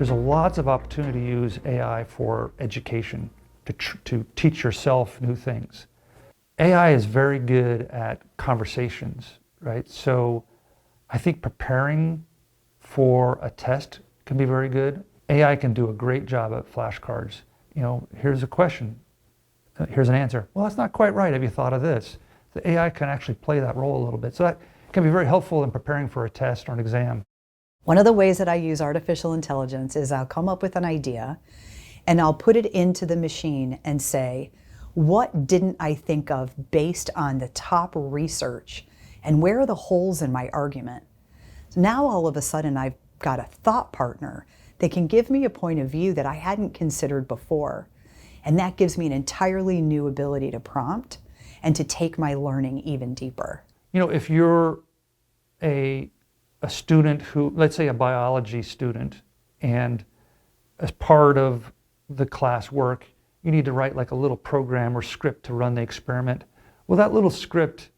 There's lots of opportunity to use AI for education, to teach yourself new things. AI is very good at conversations, right? So I think preparing for a test can be very good. AI can do a great job at flashcards. Here's a question, here's an answer. Well, that's not quite right. Have you thought of this? The AI can actually play that role a little bit. So that can be very helpful in preparing for a test or an exam. One of the ways that I use artificial intelligence is I'll come up with an idea and I'll put it into the machine and say, what didn't I think of based on the top research, and where are the holes in my argument? So now all of a sudden I've got a thought partner that can give me a point of view that I hadn't considered before. And that gives me an entirely new ability to prompt and to take my learning even deeper. If you're a student who, let's say a biology student, and as part of the class work, you need to write like a little program or script to run the experiment. Well, that little script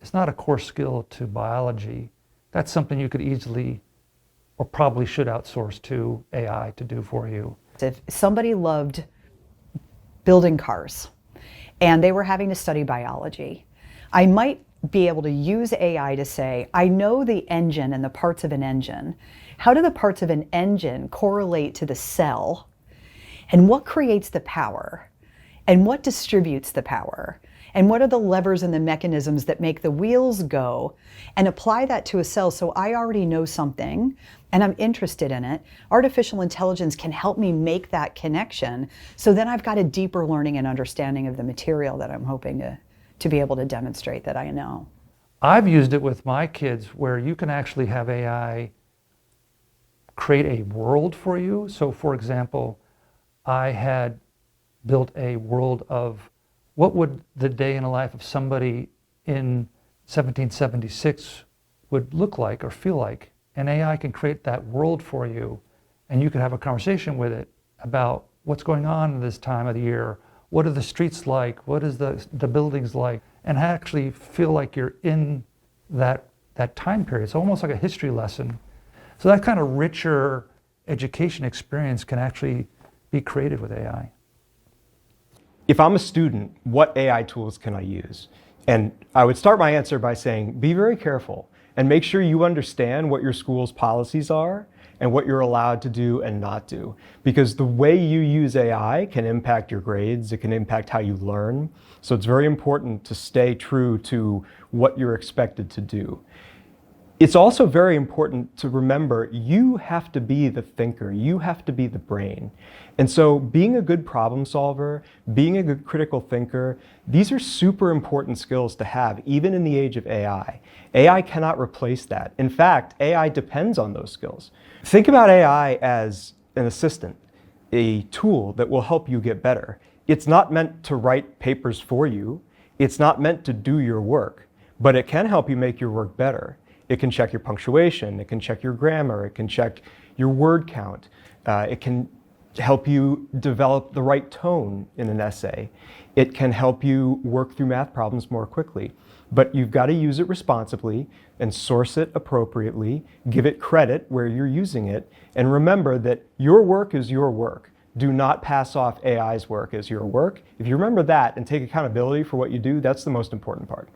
is not a core skill to biology. That's something you could easily or probably should outsource to AI to do for you. If somebody loved building cars and they were having to study biology, I might be able to use AI to say, I know the engine and the parts of an engine. How do the parts of an engine correlate to the cell? And what creates the power? And what distributes the power? And what are the levers and the mechanisms that make the wheels go? And apply that to a cell so I already know something and I'm interested in it. Artificial intelligence can help me make that connection. So then I've got a deeper learning and understanding of the material that I'm hoping to be able to demonstrate that I know. I've used it with my kids where you can actually have AI create a world for you. So for example, I had built a world of what would the day in the life of somebody in 1776 would look like or feel like. And AI can create that world for you, and you can have a conversation with it about what's going on in this time of the year. What are the streets like? What is the buildings like? And actually feel like you're in that time period. It's almost like a history lesson. So that kind of richer education experience can actually be created with AI. If I'm a student, what AI tools can I use? And I would start my answer by saying, be very careful and make sure you understand what your school's policies are and what you're allowed to do and not do. Because the way you use AI can impact your grades, it can impact how you learn. So it's very important to stay true to what you're expected to do. It's also very important to remember you have to be the thinker, you have to be the brain. And so being a good problem solver, being a good critical thinker, these are super important skills to have, even in the age of AI. AI cannot replace that. In fact, AI depends on those skills. Think about AI as an assistant, a tool that will help you get better. It's not meant to write papers for you. It's not meant to do your work, but it can help you make your work better. It can check your punctuation, it can check your grammar, it can check your word count, it can help you develop the right tone in an essay. It can help you work through math problems more quickly. But you've got to use it responsibly and source it appropriately, give it credit where you're using it, and remember that your work is your work. Do not pass off AI's work as your work. If you remember that and take accountability for what you do, that's the most important part.